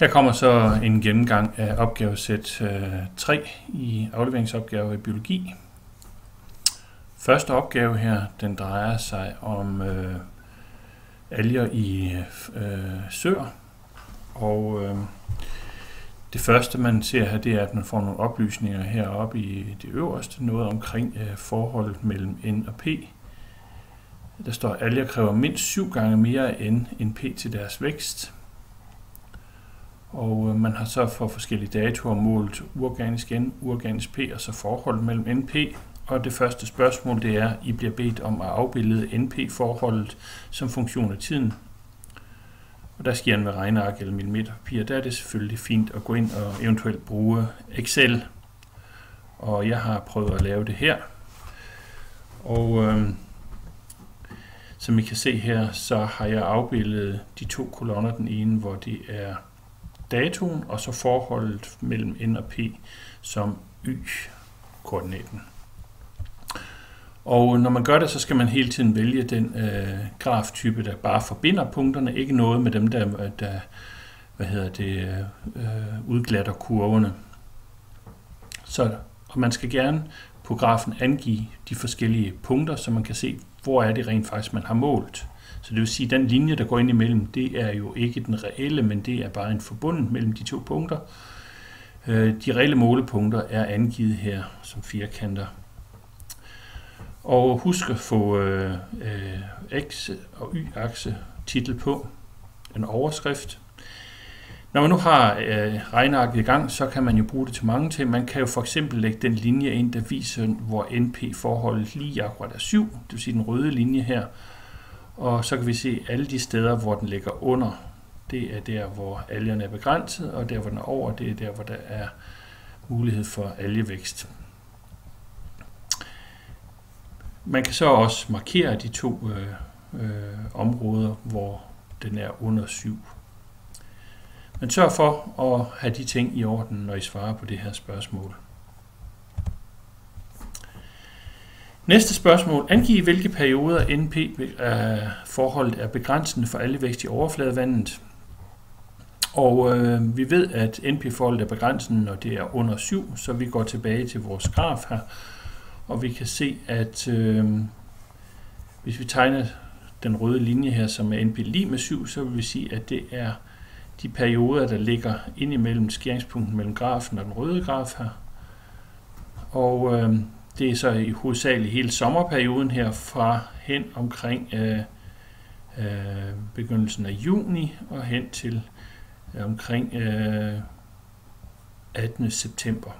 Her kommer så en gennemgang af opgavesæt 3 i afleveringsopgaver i biologi. Første opgave her, den drejer sig om alger i søer. Og det første man ser her, det er, at man får nogle oplysninger heroppe i det øverste, noget omkring forholdet mellem N og P. Der står, at alger kræver mindst 7 gange mere N end P til deres vækst. Og man har så for forskellige datoer målt uorganisk N, uorganisk P og så forholdet mellem NP. Og det første spørgsmål, det er, I bliver bedt om at afbilde NP-forholdet som funktion af tiden. Og der sker med regneark eller millimeterpapir. Der er det selvfølgelig fint at gå ind og eventuelt bruge Excel. Og jeg har prøvet at lave det her. Og som I kan se her, så har jeg afbildet de to kolonner. Den ene, hvor det er datoen, og så forholdet mellem N og P som y-koordinaten. Og når man gør det, så skal man hele tiden vælge den graftype, der bare forbinder punkterne, ikke noget med dem, der udglatter kurverne. Og man skal gerne på grafen angive de forskellige punkter, så man kan se, hvor er det rent faktisk, man har målt. Så det vil sige, at den linje, der går ind imellem, det er jo ikke den reelle, men det er bare en forbundet mellem de to punkter. De reelle målepunkter er angivet her som firkanter. Og husk at få x- og y-akse titel på, en overskrift. Når man nu har regnearket i gang, så kan man jo bruge det til mange ting. Man kan jo for eksempel lægge den linje ind, der viser, hvor NP-forholdet lige akkurat er 7, det vil sige den røde linje her. Og så kan vi se alle de steder, hvor den ligger under. Det er der, hvor algerne er begrænset, og der, hvor den er over, det er der, hvor der er mulighed for algevækst. Man kan så også markere de to områder, hvor den er under 7. Men sørg for at have de ting i orden, når I svarer på det her spørgsmål. Næste spørgsmål. Angiv, hvilke perioder NP-forholdet er begrænsende for algevækst i overfladevandet. Og vi ved, at NP-forholdet er begrænsende, når det er under 7, så vi går tilbage til vores graf her. Og vi kan se, at hvis vi tegner den røde linje her, som er NP lig med 7, så vil vi sige, at det er de perioder, der ligger ind imellem skæringspunkten mellem grafen og den røde graf her. Og det er så i hovedsageligt hele sommerperioden her fra hen omkring begyndelsen af juni og hen til omkring 18. september.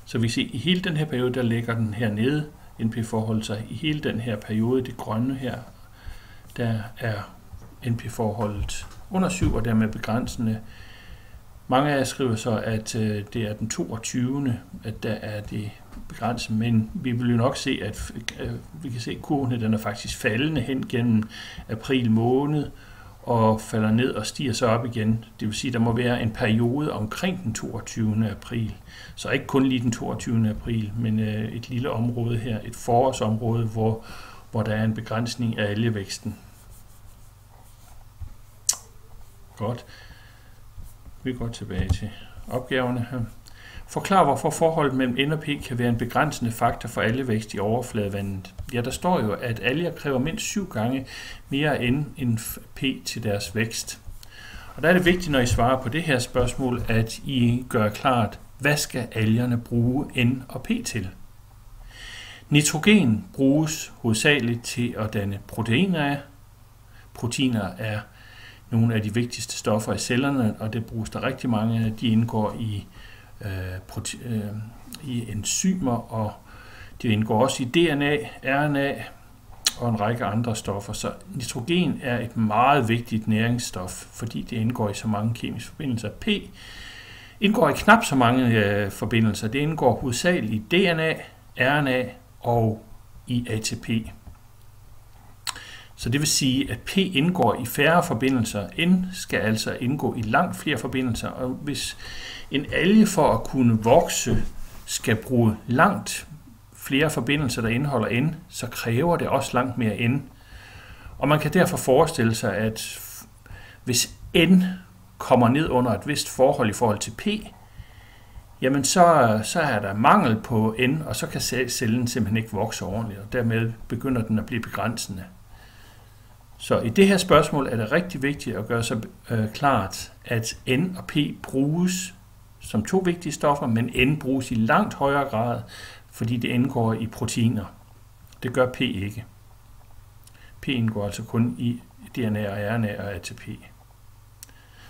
Så vi kan se, at i hele den her periode, der ligger den her nede, NP-forholdet, så i hele den her periode, det grønne her, der er NP-forholdet under 7 og dermed begrænsende. Mange af jer skriver så, at det er den 22. at der er det begrænset, men vi vil jo nok se, at vi kan se, at kurven den er faktisk faldende hen gennem april måned og falder ned og stiger så op igen. Det vil sige, at der må være en periode omkring den 22. april. Så ikke kun lige den 22. april, men et lille område her, et forårsområde, hvor der er en begrænsning af algevæksten. Godt. Vi går tilbage til opgaverne her. Forklar, hvorfor forholdet mellem N og P kan være en begrænsende faktor for algevækst i overfladevandet. Ja, der står jo, at alger kræver mindst 7 gange mere N end P til deres vækst. Og der er det vigtigt, når I svarer på det her spørgsmål, at I gør klart, hvad skal algerne bruge N og P til? Nitrogen bruges hovedsageligt til at danne proteiner af. Proteiner er nogle af de vigtigste stoffer i cellerne, og det bruges der rigtig mange af. De indgår i enzymer, og de indgår også i DNA, RNA og en række andre stoffer. Så nitrogen er et meget vigtigt næringsstof, fordi det indgår i så mange kemiske forbindelser. P indgår i knap så mange forbindelser. Det indgår hovedsageligt i DNA, RNA og i ATP. Så det vil sige, at P indgår i færre forbindelser. N skal altså indgå i langt flere forbindelser. Og hvis en alge for at kunne vokse skal bruge langt flere forbindelser, der indeholder N, så kræver det også langt mere N. Og man kan derfor forestille sig, at hvis N kommer ned under et vist forhold i forhold til P, jamen så er der mangel på N, og så kan cellen simpelthen ikke vokse ordentligt, og dermed begynder den at blive begrænsende. Så i det her spørgsmål er det rigtig vigtigt at gøre sig klart, at N og P bruges som to vigtige stoffer, men N bruges i langt højere grad, fordi det indgår i proteiner. Det gør P ikke. P indgår altså kun i DNA og RNA og ATP.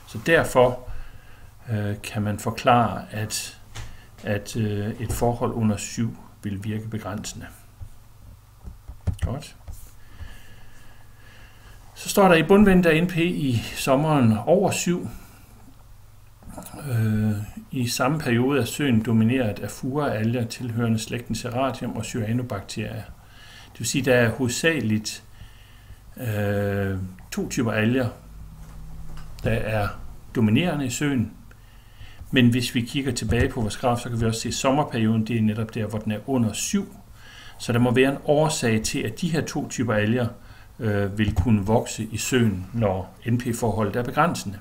Så derfor kan man forklare, at et forhold under 7 vil virke begrænsende. Godt. Så står der i bundvendet af NP i sommeren over 7. I samme periode er søen domineret af furaalger tilhørende slægten Serratium og cyanobakterier. Det vil sige, at der er hovedsageligt 2 typer alger, der er dominerende i søen. Men hvis vi kigger tilbage på vores graf, så kan vi også se, at sommerperioden det er netop der, hvor den er under 7. Så der må være en årsag til, at de her 2 typer alger vil kunne vokse i søen, når NP-forholdet er begrænsende.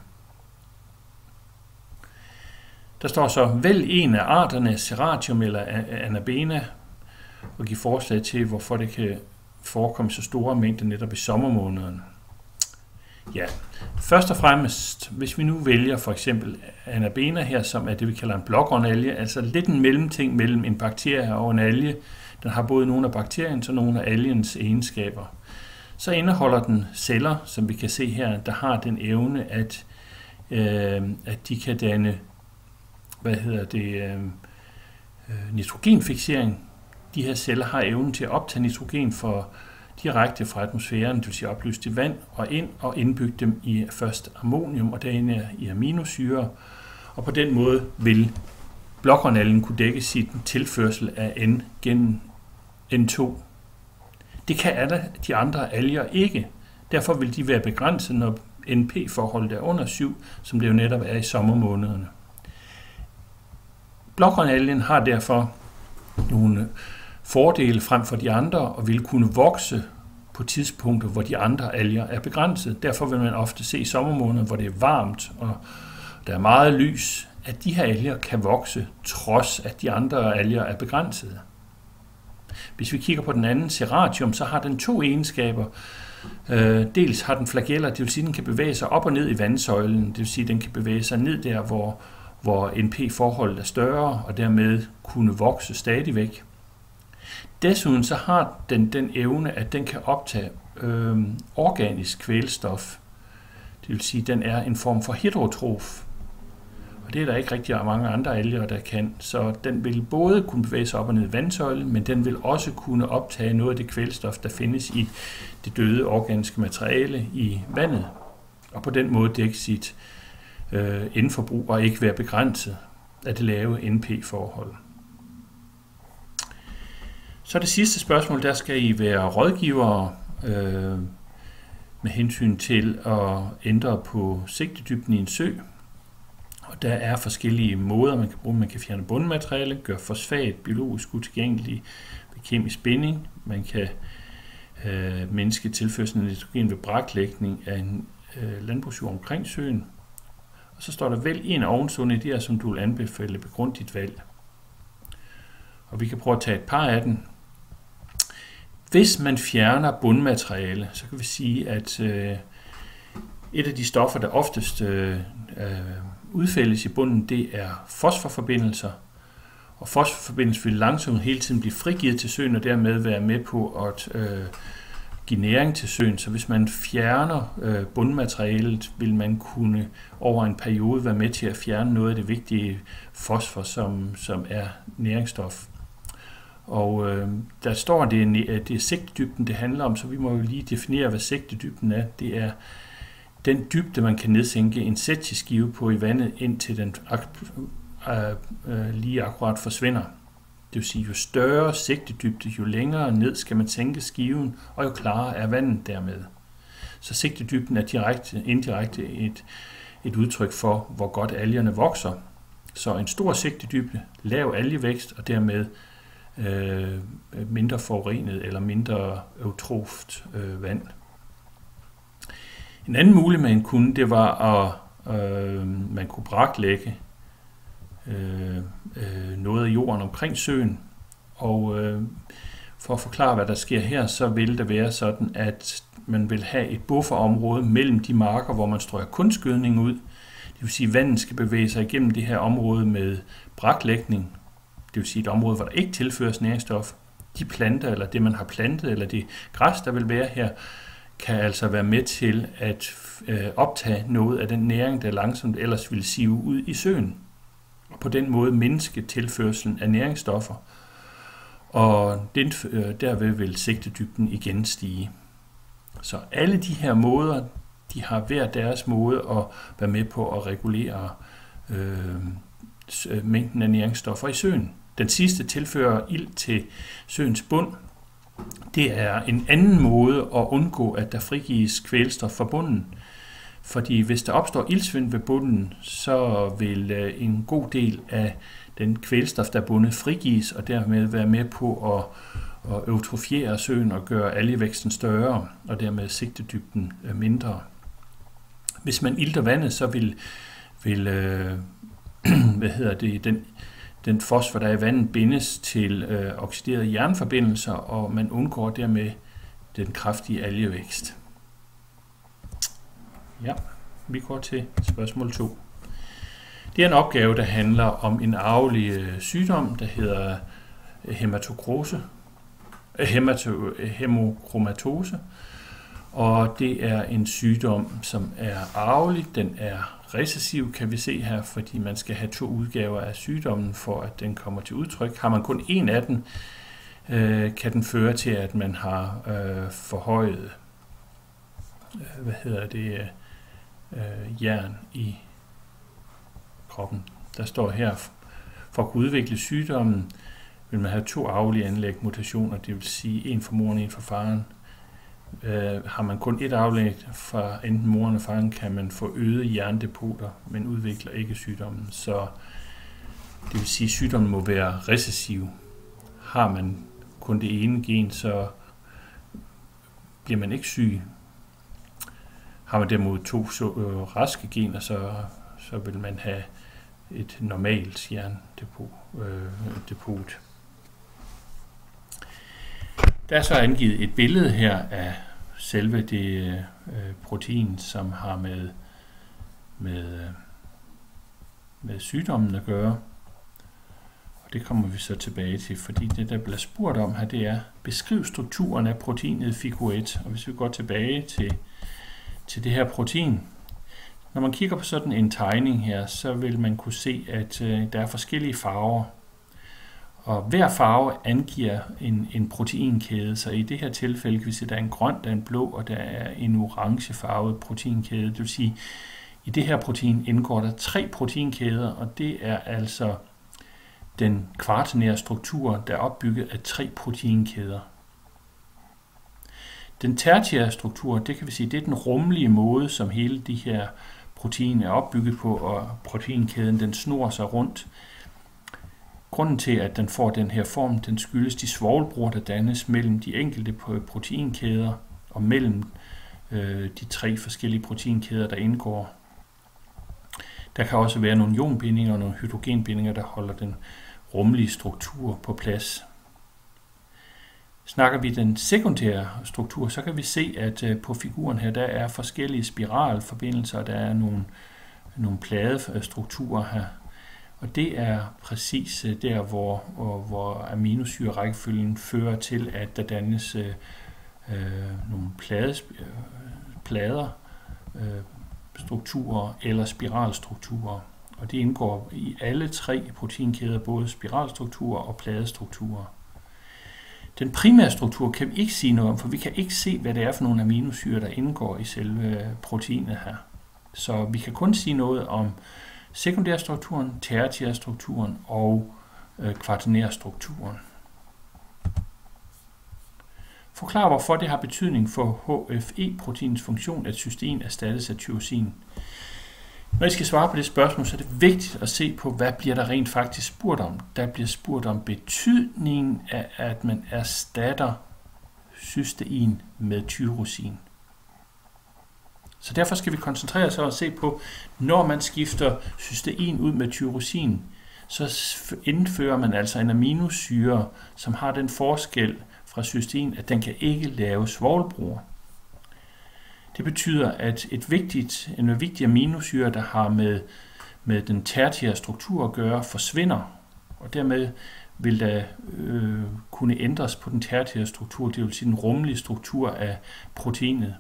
Der står så, vælg en af arterne, Serratium eller Anabaena, og giv forslag til, hvorfor det kan forekomme så store mængder netop i sommermånederne. Ja, først og fremmest, hvis vi nu vælger for eksempel Anabaena her, som er det, vi kalder en blågrønalge, altså lidt en mellemting mellem en bakterie og en alge. Den har både nogle af bakteriens og nogle af algens egenskaber. Så indeholder den celler, som vi kan se her, der har den evne, at de kan danne nitrogenfiksering. De her celler har evnen til at optage nitrogen direkte fra atmosfæren, det vil sige opløst i vand, og indbygge dem i først ammonium og derinde i aminosyre. Og på den måde vil blågrønalgen kunne dække sin tilførsel af N gennem N2. Det kan alle de andre alger ikke. Derfor vil de være begrænset, når NP-forholdet er under 7, som det jo netop er i sommermånederne. Blågrønalgen har derfor nogle fordele frem for de andre og vil kunne vokse på tidspunkter, hvor de andre alger er begrænset. Derfor vil man ofte se i sommermåneder, hvor det er varmt og der er meget lys, at de her alger kan vokse, trods at de andre alger er begrænsede. Hvis vi kigger på den anden, Serratium, så har den 2 egenskaber. Dels har den flageller, det vil sige, at den kan bevæge sig op og ned i vandsøjlen. Det vil sige, at den kan bevæge sig ned der, hvor NP-forholdet er større, og dermed kunne vokse stadigvæk. Desuden så har den evne, at den kan optage organisk kvælstof. Det vil sige, at den er en form for heterotrof. Og det er der ikke rigtig mange andre alger, der kan. Så den vil både kunne bevæge sig op og ned i vandsøjlen, men den vil også kunne optage noget af det kvælstof, der findes i det døde organiske materiale i vandet. Og på den måde dække sit N-forbrug og ikke være begrænset af det lave NP-forhold. Så det sidste spørgsmål, der skal I være rådgivere med hensyn til at ændre på sigtedybden i en sø. Og der er forskellige måder, man kan bruge. Man kan fjerne bundmateriale, gøre fosfat biologisk utilgængelig ved kemisk binding. Man kan mindske tilførslen af nitrogen ved braklægning af en landbrugsjord omkring søen. Og så står der, vælg en af ovenstående idéer, som du vil anbefale, begrund dit valg. Og vi kan prøve at tage et par af dem. Hvis man fjerner bundmateriale, så kan vi sige, at et af de stoffer, der oftest udfældes i bunden, det er fosforforbindelser. Og fosforforbindelser vil langsomt hele tiden blive frigivet til søen, og dermed være med på at give næring til søen. Så hvis man fjerner bundmaterialet, vil man kunne over en periode være med til at fjerne noget af det vigtige fosfor, som er næringsstof. Og der står, at det er sigtedybden, det handler om, så vi må jo lige definere, hvad sigtedybden er. Det er den dybde, man kan nedsænke en sætskive på i vandet, indtil den lige akkurat forsvinder. Det vil sige, jo større sigtedybde, jo længere ned skal man sænke skiven, og jo klarere er vandet dermed. Så sigtedybden er indirekte et udtryk for, hvor godt algerne vokser. Så en stor sigtedybde, lav algevækst, og dermed mindre forurenet eller mindre eutroft vand. En anden mulighed, man kunne, det var man kunne braklægge noget af jorden omkring søen. Og for at forklare, hvad der sker her, så vil det være sådan, at man vil have et bufferområde mellem de marker, hvor man strøger kunstgødning ud. Det vil sige, at vandet skal bevæge sig igennem det her område med braklægning. Det vil sige et område, hvor der ikke tilføres næringsstof. De planter, eller det man har plantet, eller det græs, der vil være her, kan altså være med til at optage noget af den næring, der langsomt ellers vil sive ud i søen. Og på den måde mindske tilførslen af næringsstoffer. Og derved vil sigtedybden igen stige. Så alle de her måder, de har hver deres måde at være med på at regulere mængden af næringsstoffer i søen. Den sidste tilfører ilt til søens bund. Det er en anden måde at undgå, at der frigives kvælstof fra bunden. Fordi hvis der opstår iltsvind ved bunden, så vil en god del af den kvælstof, der er bundet, frigives, og dermed være med på at eutrofiere søen og gøre algevæksten større, og dermed sigtedybden mindre. Hvis man ilter vandet, så vil den fosfor, der er i vandet, bindes til oxiderede jernforbindelser, og man undgår dermed den kraftige algevækst. Ja, vi går til spørgsmål 2. Det er en opgave, der handler om en arvelig sygdom, der hedder hemokromatose. Og det er en sygdom, som er arvelig. Den er recessiv, kan vi se her, fordi man skal have 2 udgaver af sygdommen, for at den kommer til udtryk. Har man kun en af den, kan den føre til, at man har forhøjet jern i kroppen. Der står her, for at kunne udvikle sygdommen, vil man have 2 arvelige anlæg mutationer, det vil sige en for moren og en for faren. Har man kun et aflæg fra enten moren og faren, kan man få øget jerndepoter, men udvikler ikke sygdommen. Så det vil sige, at sygdommen må være recessiv. Har man kun det ene gen, så bliver man ikke syg. Har man derimod 2 raske gener, så vil man have et normalt jerndepot. Der er så angivet et billede her af selve det protein, som har med sygdommen at gøre. Og det kommer vi så tilbage til, fordi det, der bliver spurgt om her, det er, beskriv strukturen af proteinet figur 1. Og hvis vi går tilbage til det her protein, når man kigger på sådan en tegning her, så vil man kunne se, at der er forskellige farver. Og hver farve angiver en proteinkæde, så i det her tilfælde kan vi se, at der er en grøn, der er en blå, og der er en orangefarvet proteinkæde. Det vil sige, i det her protein indgår der 3 proteinkæder, og det er altså den kvartinære struktur, der er opbygget af 3 proteinkæder. Den tertiære struktur, det kan vi sige, det er den rummelige måde, som hele de her proteiner er opbygget på, og proteinkæden den snor sig rundt. Grunden til, at den får den her form, den skyldes de svovlbroer, der dannes mellem de enkelte proteinkæder og mellem de 3 forskellige proteinkæder, der indgår. Der kan også være nogle ionbindinger og nogle hydrogenbindinger, der holder den rummelige struktur på plads. Snakker vi den sekundære struktur, så kan vi se, at på figuren her, der er forskellige spiralforbindelser, og der er nogle pladestrukturer her. Og det er præcis der, hvor aminosyrerækkefølgen fører til, at der dannes nogle plader, strukturer eller spiralstrukturer. Og det indgår i alle 3 proteinkæder, både spiralstrukturer og pladestrukturer. Den primære struktur kan vi ikke sige noget om, for vi kan ikke se, hvad det er for nogle aminosyrer, der indgår i selve proteinet her. Så vi kan kun sige noget om sekundærstrukturen, tertiærstrukturen og kvartinærstrukturen. Forklar, hvorfor det har betydning for HFE-proteinets funktion, at cystein erstattes af tyrosin. Når I skal svare på det spørgsmål, så er det vigtigt at se på, hvad bliver der rent faktisk spurgt om. Der bliver spurgt om betydningen af, at man erstatter cystein med tyrosin. Så derfor skal vi koncentrere os om at se på, når man skifter cystein ud med tyrosin, så indfører man altså en aminosyre, som har den forskel fra cystein, at den kan ikke lave svovlbroer. Det betyder, at en vigtig aminosyre, der har med den tertiære struktur at gøre, forsvinder, og dermed vil der kunne ændres på den tertiære struktur, det vil sige den rummelige struktur af proteinet.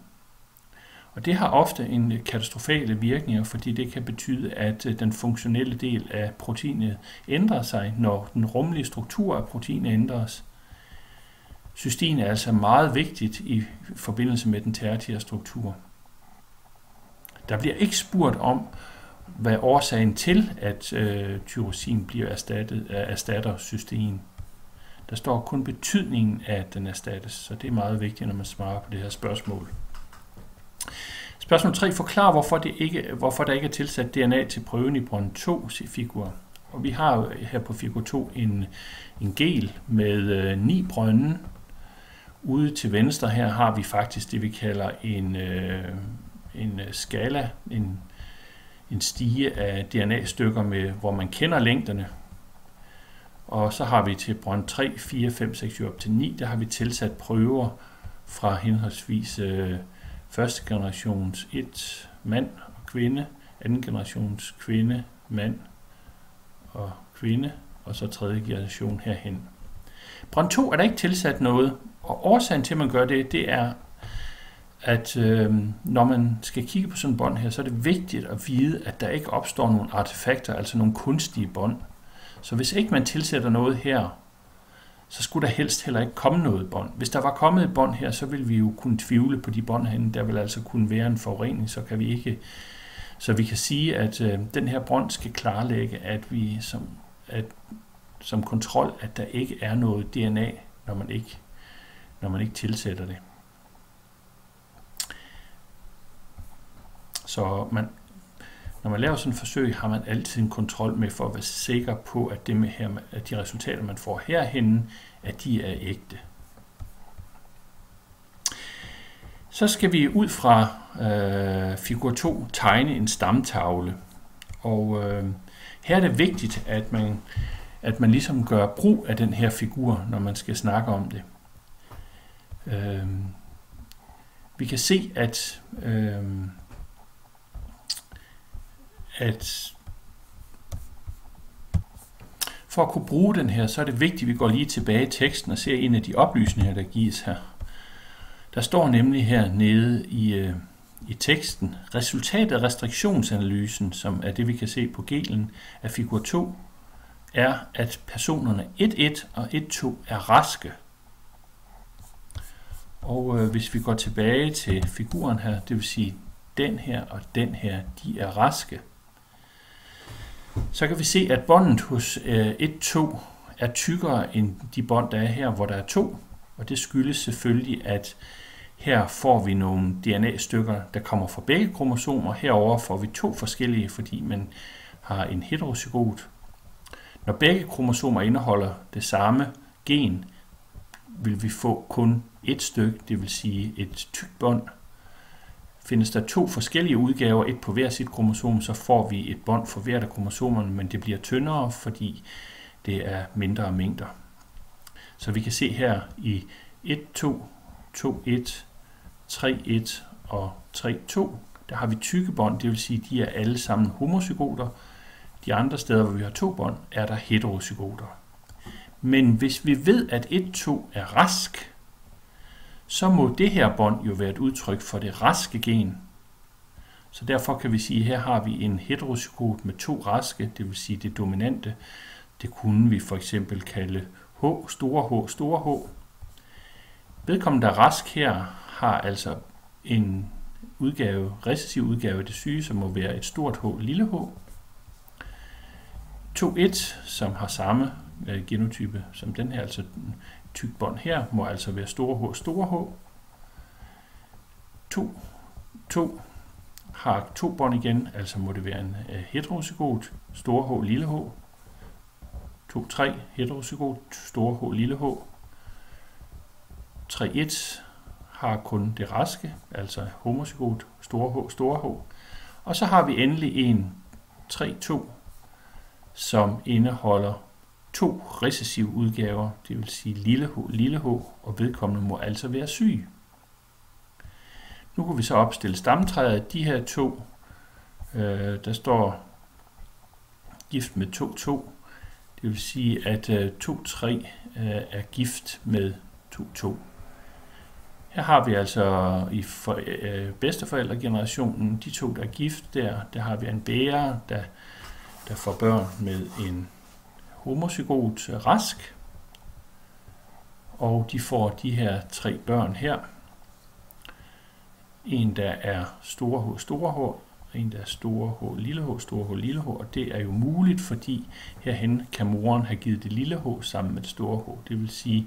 Og det har ofte en katastrofale virkninger, fordi det kan betyde, at den funktionelle del af proteinet ændrer sig, når den rummelige struktur af proteinet ændres. Cystein er altså meget vigtigt i forbindelse med den tertiære struktur. Der bliver ikke spurgt om, hvad årsagen til, at tyrosin bliver erstatter cystein. Der står kun betydningen af, at den erstattes, så det er meget vigtigt, når man svarer på det her spørgsmål. Spørgsmål 3. Forklar, hvorfor der ikke er tilsat DNA til prøven i brønd 2-figur. Og vi har her på figur 2 en gel med 9 brønde. Ude til venstre her har vi faktisk det, vi kalder en skala, en stige af DNA-stykker, hvor man kender længderne. Og så har vi til brønd 3, 4, 5, 6, 7 op til 9, der har vi tilsat prøver fra henholdsvis første generations mand og kvinde, anden generations kvinde, mand og kvinde, og så tredje generation herhen. Brønd 2 er der ikke tilsat noget, og årsagen til, at man gør det er, at når man skal kigge på sådan en bånd her, så er det vigtigt at vide, at der ikke opstår nogle artefakter, altså nogle kunstige bånd. Så hvis ikke man tilsætter noget her, så skulle der helst heller ikke komme noget bånd. Hvis der var kommet et bånd her, så ville vi jo kunne tvivle på de bånd herinde. Der vil altså kunne være en forurening, så vi kan sige, at den her bånd skal klarlægge, at vi som kontrol, at der ikke er noget DNA, når man ikke tilsætter det. Så når man laver sådan et forsøg, har man altid en kontrol med for at være sikker på, at at de resultater, man får herhenne, at de er ægte. Så skal vi ud fra figur 2 tegne en stamtavle. Og her er det vigtigt, at man ligesom gør brug af den her figur, når man skal snakke om det. Vi kan se, at for at kunne bruge den her, så er det vigtigt, at vi går lige tilbage i teksten og ser en af de oplysninger, der gives her. Der står nemlig her nede i teksten, resultatet af restriktionsanalysen, som er det, vi kan se på gelen af figur 2, er, at personerne 1.1 og 1.2 er raske. Og hvis vi går tilbage til figuren her, det vil sige den her og den her, de er raske. Så kan vi se, at båndet hos 1.2 er tykkere end de bånd, der er her, hvor der er 2. Og det skyldes selvfølgelig, at her får vi nogle DNA-stykker, der kommer fra begge kromosomer. Herover får vi 2 forskellige, fordi man har en heterozygot. Når begge kromosomer indeholder det samme gen, vil vi få kun et stykke, det vil sige et tykt bånd. Findes der 2 forskellige udgaver, et på hver sit kromosom, så får vi et bånd for hvert af kromosomerne, men det bliver tyndere, fordi det er mindre mængder. Så vi kan se her i 1.2, 2.1, 3.1 og 3.2, der har vi tykke bånd, det vil sige, at de er alle sammen homozygoter. De andre steder, hvor vi har 2 bånd, er der heterozygoter. Men hvis vi ved, at 1.2 er rask, så må det her bånd jo være et udtryk for det raske gen. Så derfor kan vi sige, at her har vi en heterozygot med 2 raske, det vil sige det dominante. Det kunne vi for eksempel kalde H, store H. Vedkommende, der er rask her, har altså en recessiv udgave af det syge, som må være et stort H, lille h. 2.1, som har samme genotype som den her, altså tyk bånd her, må altså være store H. 2 har 2 bånd igen, altså må det være en heterozygot, store H, lille h. 2-3, heterozygot, store H, lille h. 3-1 har kun det raske, altså homozygot, store H. Og så har vi endelig en 3-2, som indeholder 2 recessive udgaver, det vil sige lille h, og vedkommende må altså være syg. Nu kan vi så opstille stamtræet. De her 2, der står gift med 2-2. Det vil sige, at 2-3 er gift med 2-2. Her har vi altså i bedsteforældregenerationen, de 2, der er gift der har vi en bærer, der får børn med en homozygot rask. Og de får de her 3 børn her. En, der er store H, en, der er store H, lille H, og det er jo muligt, fordi herhen kan moren have givet det lille H sammen med det store H. Det vil sige,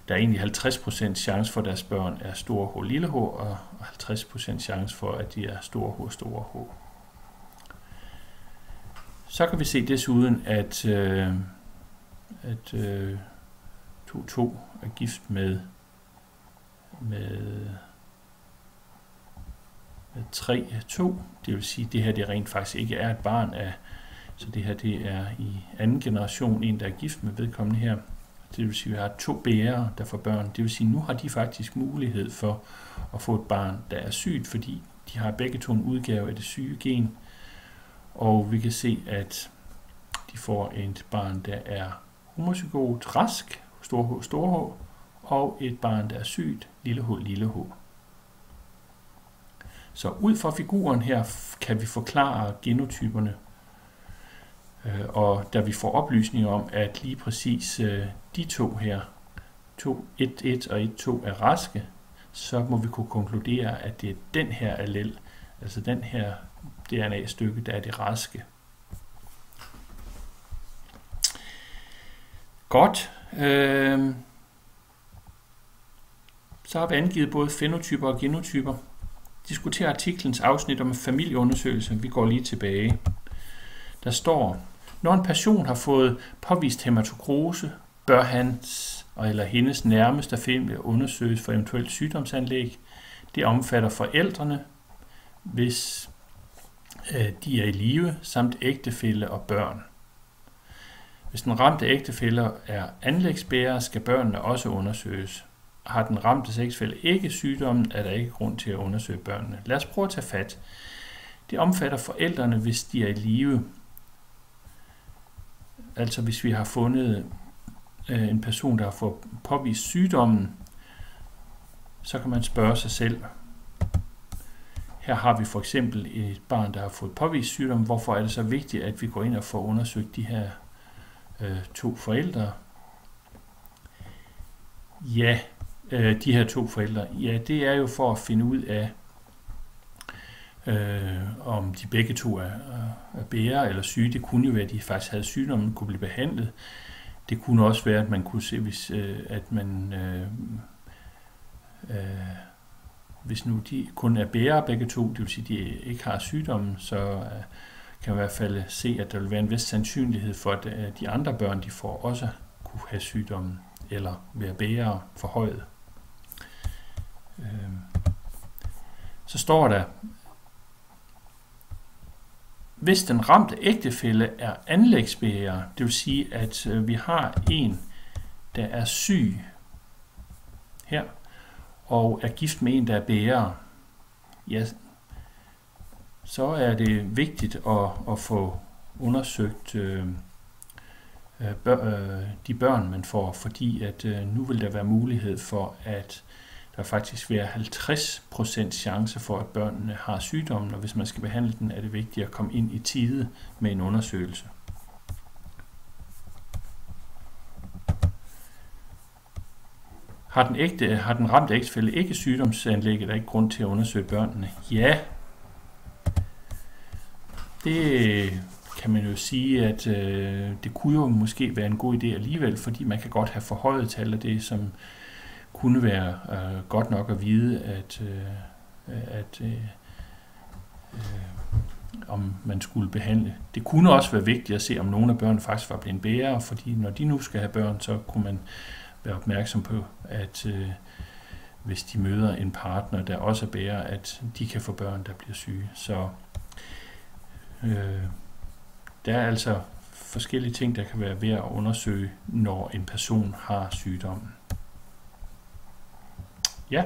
der er egentlig 50% chance for, at deres børn er store H, lille H, og 50% chance for, at de er store H. Så kan vi se desuden, at 2-2 er gift med 3-2. Det vil sige, at det her det rent faktisk ikke er et barn af, så det her det er i anden generation, en der er gift med vedkommende her. Det vil sige, at vi har 2 bærere, der får børn. Det vil sige, at nu har de faktisk mulighed for at få et barn, der er sygt, fordi de har begge 2 en udgave af det syge gen. Og vi kan se, at de får et barn, der er homozygot, rask, store H, og et barn, der er sygt, lille H. Så ud fra figuren her kan vi forklare genotyperne, og da vi får oplysninger om, at lige præcis de 2 her, 1-1 og 1-2 er raske, så må vi kunne konkludere, at det er den her allel, altså den her DNA-stykke, der er det raske. Godt. Så har vi angivet både fænotyper og genotyper. Diskuterer artiklens afsnit om familieundersøgelse. Vi går lige tilbage. Der står, når en person har fået påvist hæmatokrose, bør hans eller hendes nærmeste familie undersøges for eventuelt sygdomsanlæg. Det omfatter forældrene, hvis de er i live, samt ægtefælle og børn. Hvis den ramte ægtefælle er anlægsbærer, skal børnene også undersøges. Har den ramte ægtefælle ikke sygdommen, er der ikke grund til at undersøge børnene. Lad os prøve at tage fat. Det omfatter forældrene, hvis de er i live. Altså hvis vi har fundet en person, der har fået påvist sygdommen, så kan man spørge sig selv. Her har vi for eksempel et barn, der har fået påvist sygdommen. Hvorfor er det så vigtigt, at vi går ind og får undersøgt de her 2 forældre? Ja, de her 2 forældre. Ja, det er jo for at finde ud af, om de begge 2 er bærer eller syge. Det kunne jo være, at de faktisk havde sygdommen, kunne blive behandlet. Det kunne også være, at man kunne se, hvis nu de kun er bærere begge 2, det vil sige, at de ikke har sygdommen, så kan man i hvert fald se, at der vil være en vis sandsynlighed for, at de andre børn, de får også kunne have sygdommen eller være bærere forhøjet. Så står der, hvis den ramte ægtefælle er anlægsbærer, det vil sige, at vi har en, der er syg her, og er gift med en, der er bærer, ja, så er det vigtigt at få undersøgt de børn, man får, fordi at nu vil der være mulighed for, at der faktisk vil være 50% chance for, at børnene har sygdommen, og hvis man skal behandle den, er det vigtigt at komme ind i tide med en undersøgelse. Har den ramte ægtefælle ikke sygdomsanlæg, er der ikke grund til at undersøge børnene? Ja, det kan man jo sige, at det kunne jo måske være en god idé alligevel, fordi man kan godt have forhøjet tal af det, som kunne være godt nok at vide, at om man skulle behandle. Det kunne også være vigtigt at se, om nogle af børnene faktisk var blevet bærere, fordi når de nu skal have børn, så kunne man være opmærksom på, at hvis de møder en partner, der også er bærer, at de kan få børn, der bliver syge. Så der er altså forskellige ting, der kan være værd at undersøge, når en person har sygdommen. Ja.